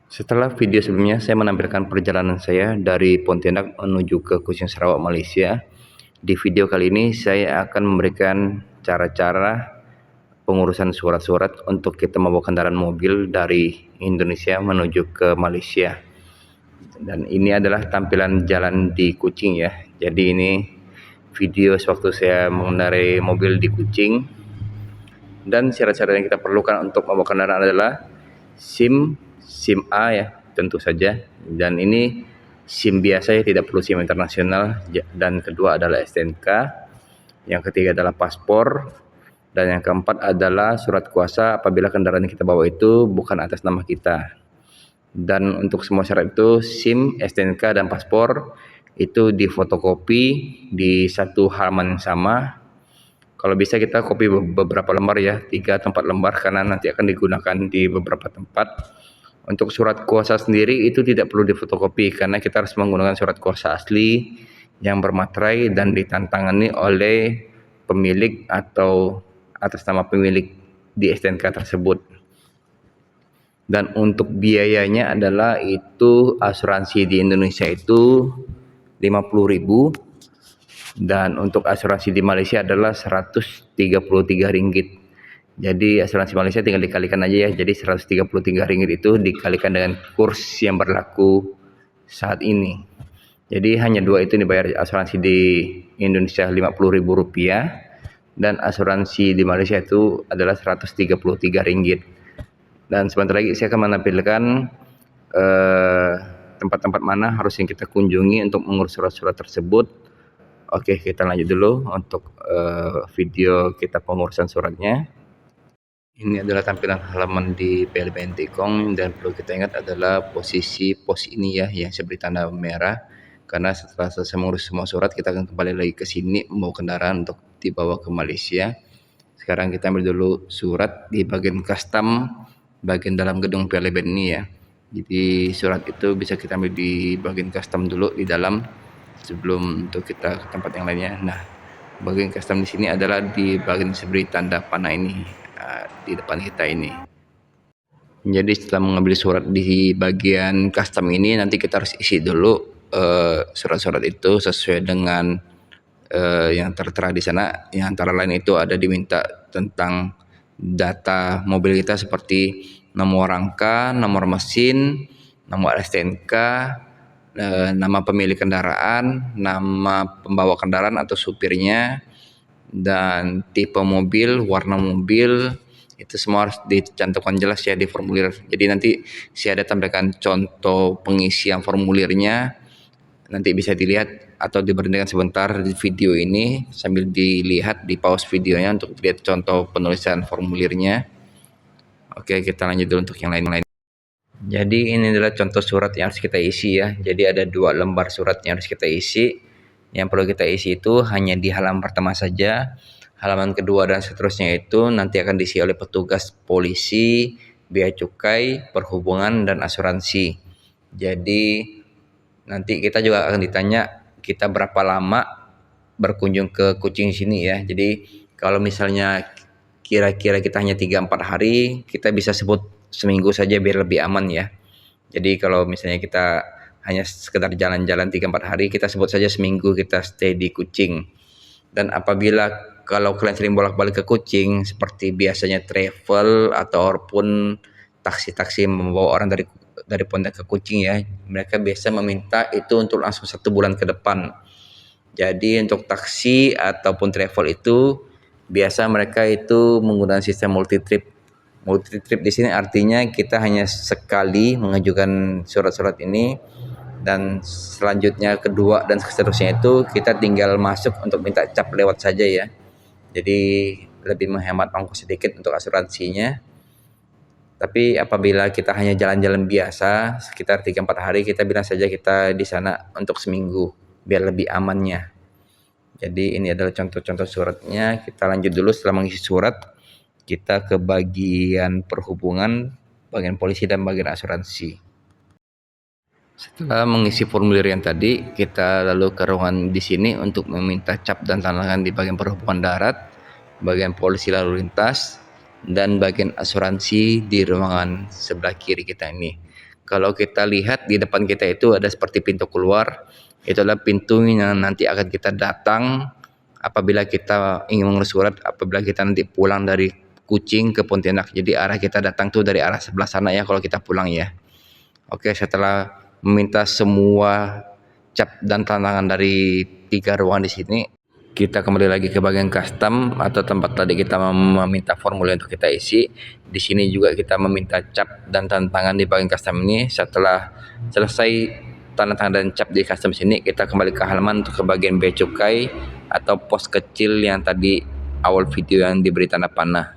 Setelah video sebelumnya, saya menampilkan perjalanan saya dari Pontianak menuju ke Kuching Sarawak, Malaysia. Di video kali ini, saya akan memberikan cara-cara pengurusan surat-surat untuk kita membawa kendaraan mobil dari Indonesia menuju ke Malaysia. Dan ini adalah tampilan jalan di Kuching ya. Jadi ini video sewaktu saya mengendarai mobil di Kuching. Dan syarat-syarat yang kita perlukan untuk membawa kendaraan adalah SIM A ya, tentu saja. Dan ini SIM biasa ya, tidak perlu SIM internasional. Dan kedua adalah STNK. Yang ketiga adalah paspor. Dan yang keempat adalah surat kuasa apabila kendaraan yang kita bawa itu bukan atas nama kita. Dan untuk semua syarat itu SIM, STNK, dan paspor itu difotokopi di satu halaman yang sama. Kalau bisa kita copy beberapa lembar ya, 3 atau 4 lembar karena nanti akan digunakan di beberapa tempat. Untuk surat kuasa sendiri itu tidak perlu difotokopi karena kita harus menggunakan surat kuasa asli yang bermaterai dan ditantangani oleh pemilik atau atas nama pemilik di STNK tersebut. Dan untuk biayanya adalah itu asuransi di Indonesia itu 50.000 dan untuk asuransi di Malaysia adalah 133 ringgit. Jadi asuransi Malaysia tinggal dikalikan aja ya. Jadi 133 ringgit itu dikalikan dengan kurs yang berlaku saat ini. Jadi hanya dua itu dibayar, asuransi di Indonesia Rp50.000 dan asuransi di Malaysia itu adalah 133 ringgit. Dan sebentar lagi saya akan menampilkan tempat-tempat mana harus yang kita kunjungi untuk mengurus surat-surat tersebut. Oke, kita lanjut dulu untuk video kita pengurusan suratnya. Ini adalah tampilan halaman di PLBN Tekong dan perlu kita ingat adalah posisi pos ini ya yang saya beri tanda merah karena setelah selesai mengurus semua surat kita akan kembali lagi ke sini membawa kendaraan untuk dibawa ke Malaysia. Sekarang kita ambil dulu surat di bagian custom bagian dalam gedung PLBN ini ya. Jadi surat itu bisa kita ambil di bagian custom dulu di dalam sebelum untuk kita ke tempat yang lainnya. Nah, bagian custom di sini adalah di bagian sebelah tanda panah ini di depan kita ini. Jadi setelah mengambil surat di bagian custom ini nanti kita harus isi dulu surat-surat itu sesuai dengan yang tertera di sana. Yang antara lain itu ada diminta tentang data mobil kita seperti nomor rangka, nomor mesin, nomor STNK, nama pemilik kendaraan, nama pembawa kendaraan atau supirnya, dan tipe mobil, warna mobil, itu semua harus dicantumkan jelas ya di formulir. Jadi nanti saya ada tampilkan contoh pengisian formulirnya, nanti bisa dilihat atau diberhentikan sebentar di video ini sambil dilihat di pause videonya untuk lihat contoh penulisan formulirnya. Oke, kita lanjut dulu untuk yang lain-lain. Jadi ini adalah contoh surat yang harus kita isi ya. Jadi ada 2 lembar surat yang harus kita isi. Yang perlu kita isi itu hanya di halaman pertama saja. Halaman kedua dan seterusnya itu nanti akan diisi oleh petugas polisi, bea cukai, perhubungan, dan asuransi. Jadi nanti kita juga akan ditanya kita berapa lama berkunjung ke Kuching sini ya. Jadi kalau misalnya kira-kira kita hanya 3-4 hari, kita bisa sebut seminggu saja biar lebih aman ya. Jadi kalau misalnya kita hanya sekedar jalan-jalan 3-4 hari, kita sebut saja seminggu kita stay di Kuching. Dan apabila kalau kalian sering bolak-balik ke Kuching seperti biasanya travel ataupun taksi-taksi membawa orang dari Pontianak ke Kuching ya, mereka biasa meminta itu untuk langsung 1 bulan ke depan. Jadi untuk taksi ataupun travel itu biasa mereka itu menggunakan sistem multi trip. Multi trip di sini artinya kita hanya sekali mengajukan surat-surat ini dan selanjutnya kedua dan seterusnya itu kita tinggal masuk untuk minta cap lewat saja ya. Jadi lebih menghemat ongkos sedikit untuk asuransinya. Tapi apabila kita hanya jalan-jalan biasa sekitar 3-4 hari, kita bilang saja kita di sana untuk seminggu biar lebih amannya. Jadi ini adalah contoh-contoh suratnya. Kita lanjut dulu setelah mengisi surat, kita ke bagian perhubungan, bagian polisi, dan bagian asuransi. Setelah mengisi formulir yang tadi, kita lalu ke ruangan di sini untuk meminta cap dan tanda tangan di bagian perhubungan darat, bagian polisi lalu lintas, dan bagian asuransi di ruangan sebelah kiri kita ini. Kalau kita lihat di depan kita itu ada seperti pintu keluar, itu adalah pintu yang nanti akan kita datang apabila kita ingin mengurus surat, apabila kita nanti pulang dari Kucing ke Pontianak. Jadi arah kita datang tuh dari arah sebelah sana ya kalau kita pulang ya. Oke, setelah meminta semua cap dan tantangan dari 3 ruangan di sini, kita kembali lagi ke bagian custom atau tempat tadi kita meminta formulir untuk kita isi. Di sini juga kita meminta cap dan tanda tangan di bagian custom ini. Setelah selesai tanda tangan dan cap di custom sini, kita kembali ke halaman untuk ke bagian bea cukai atau pos kecil yang tadi awal video yang diberi tanda panah.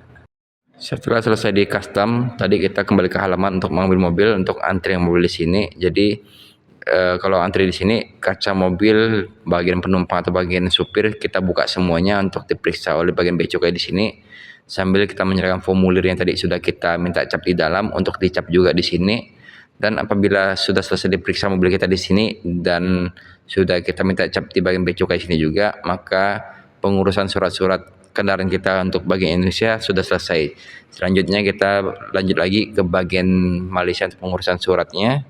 Setelah selesai di custom, tadi kita kembali ke halaman untuk mengambil mobil untuk antri yang mobil di sini. Jadi kalau antri di sini, kaca mobil bagian penumpang atau bagian supir kita buka semuanya untuk diperiksa oleh bagian bea cukai di sini, sambil kita menyerahkan formulir yang tadi sudah kita minta cap di dalam untuk dicap juga di sini. Dan apabila sudah selesai diperiksa mobil kita di sini dan sudah kita minta cap di bagian bea cukai sini juga, maka pengurusan surat-surat kendaraan kita untuk bagian Indonesia sudah selesai. Selanjutnya kita lanjut lagi ke bagian Malaysia untuk pengurusan suratnya.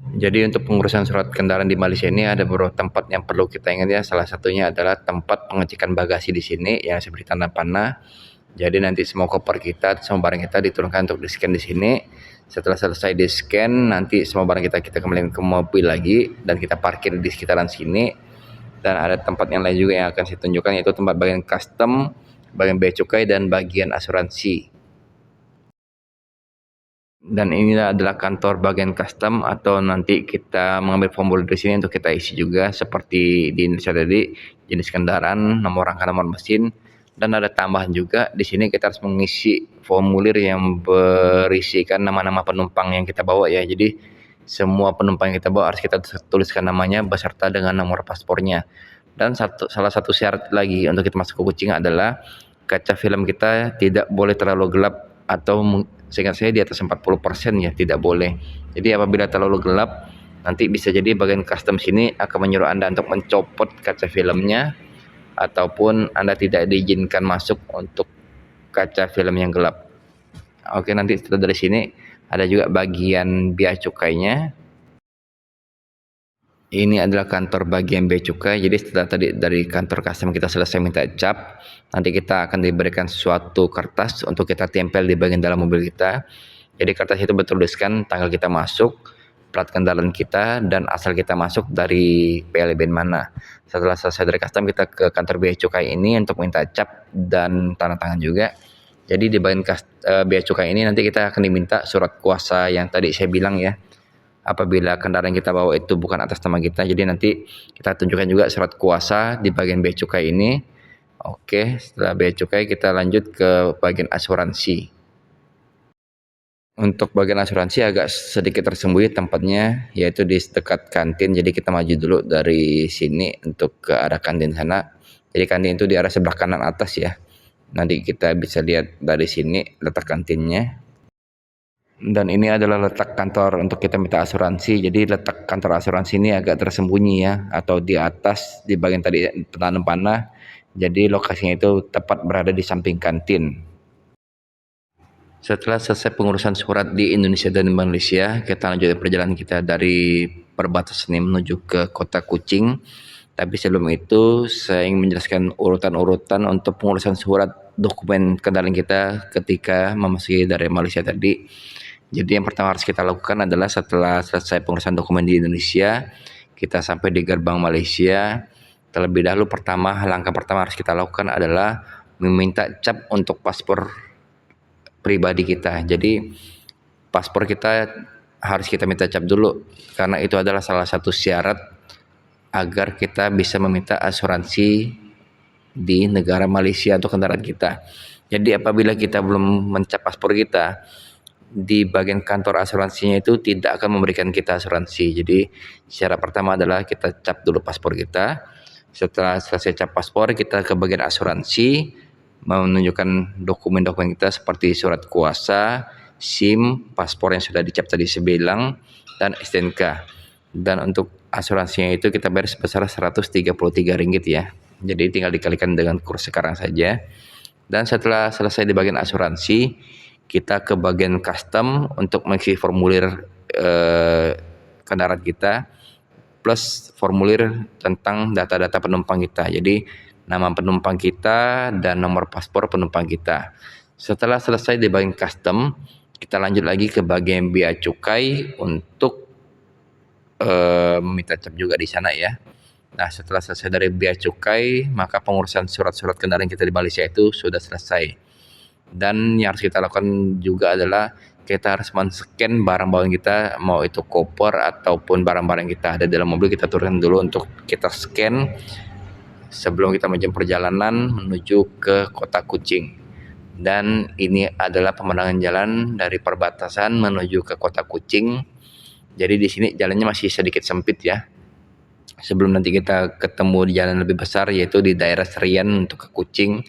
Jadi untuk pengurusan surat kendaraan di Malaysia ini ada beberapa tempat yang perlu kita ingat ya. Salah satunya adalah tempat pengecekan bagasi di sini yang seperti tanda panah. Jadi nanti semua koper kita, semua barang kita diturunkan untuk di-scan di sini. Setelah selesai di-scan, nanti semua barang kita kembali ke mobil lagi dan kita parkir di sekitaran sini. Dan ada tempat yang lain juga yang akan saya tunjukkan, yaitu tempat bagian custom, bagian bea cukai, dan bagian asuransi. Dan inilah adalah kantor bagian custom atau nanti kita mengambil formulir di sini untuk kita isi juga seperti di Indonesia tadi, jenis kendaraan, nomor rangka, nomor mesin, dan ada tambahan juga di sini kita harus mengisi formulir yang berisikan nama-nama penumpang yang kita bawa ya. Jadi semua penumpang yang kita bawa harus kita tuliskan namanya beserta dengan nomor paspornya. Dan salah satu syarat lagi untuk kita masuk ke Kucing adalah kaca film kita tidak boleh terlalu gelap atau seingat saya di atas 40% ya, tidak boleh. Jadi apabila terlalu gelap, nanti bisa jadi bagian custom sini akan menyuruh Anda untuk mencopot kaca filmnya ataupun Anda tidak diizinkan masuk untuk kaca film yang gelap. Oke, nanti setelah dari sini ada juga bagian bea cukainya. Ini adalah kantor bagian bea cukai. Jadi setelah tadi dari kantor custom kita selesai minta cap, nanti kita akan diberikan suatu kertas untuk kita tempel di bagian dalam mobil kita. Jadi kertas itu bertuliskan tanggal kita masuk, plat kendaraan kita, dan asal kita masuk dari PLBN mana. Setelah selesai dari custom, kita ke kantor bea cukai ini untuk minta cap dan tanda tangan juga. Jadi di bagian bea cukai ini nanti kita akan diminta surat kuasa yang tadi saya bilang ya. Apabila kendaraan kita bawa itu bukan atas nama kita, jadi nanti kita tunjukkan juga surat kuasa di bagian bea cukai ini. Oke, setelah bea cukai kita lanjut ke bagian asuransi. Untuk bagian asuransi agak sedikit tersembunyi tempatnya, yaitu di dekat kantin. Jadi kita maju dulu dari sini untuk ke arah kantin sana. Jadi kantin itu di arah sebelah kanan atas ya. Nanti kita bisa lihat dari sini letak kantinnya. Dan ini adalah letak kantor untuk kita minta asuransi. Jadi letak kantor asuransi ini agak tersembunyi ya, atau di atas di bagian tadi penanam panah. Jadi lokasinya itu tepat berada di samping kantin. Setelah selesai pengurusan surat di Indonesia dan Malaysia, kita lanjutkan perjalanan kita dari perbatasan ini menuju ke kota Kuching. Tapi sebelum itu saya ingin menjelaskan urutan-urutan untuk pengurusan surat dokumen kendaraan kita ketika memasuki dari Malaysia tadi. Jadi yang pertama harus kita lakukan adalah setelah selesai pengurusan dokumen di Indonesia, kita sampai di gerbang Malaysia. Terlebih dahulu langkah pertama harus kita lakukan adalah meminta cap untuk paspor pribadi kita. Jadi paspor kita harus kita minta cap dulu karena itu adalah salah satu syarat agar kita bisa meminta asuransi di negara Malaysia untuk kendaraan kita. Jadi apabila kita belum mencap paspor kita, di bagian kantor asuransinya itu tidak akan memberikan kita asuransi. Jadi syarat pertama adalah kita cap dulu paspor kita. Setelah selesai cap paspor, kita ke bagian asuransi, menunjukkan dokumen-dokumen kita seperti surat kuasa, SIM, paspor yang sudah dicap tadi sebilang, dan STNK. Dan untuk asuransinya itu kita bayar sebesar Rp133 ya. Jadi tinggal dikalikan dengan kurs sekarang saja. Dan setelah selesai di bagian asuransi, kita ke bagian custom untuk mengisi formulir kendaraan kita, plus formulir tentang data-data penumpang kita. Jadi nama penumpang kita dan nomor paspor penumpang kita. Setelah selesai di bagian custom, kita lanjut lagi ke bagian bea cukai untuk meminta cap juga di sana ya. Nah, setelah selesai dari bea cukai, maka pengurusan surat-surat kendaraan kita di Malaysia itu sudah selesai. Dan yang harus kita lakukan juga adalah kita harus men-scan barang-barang kita, mau itu koper ataupun barang-barang kita ada dalam mobil, kita turunkan dulu untuk kita scan sebelum kita menjalani perjalanan menuju ke kota Kuching. Dan ini adalah pemandangan jalan dari perbatasan menuju ke kota Kuching. Jadi di sini jalannya masih sedikit sempit ya. Sebelum nanti kita ketemu di jalan lebih besar, yaitu di daerah Serian untuk ke Kuching.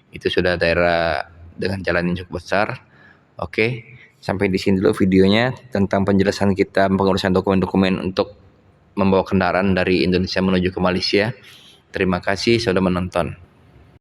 Itu sudah daerah dengan jalan yang cukup besar. Oke, sampai di sini dulu videonya tentang penjelasan kita pengurusan dokumen-dokumen untuk membawa kendaraan dari Indonesia menuju ke Malaysia. Terima kasih sudah menonton.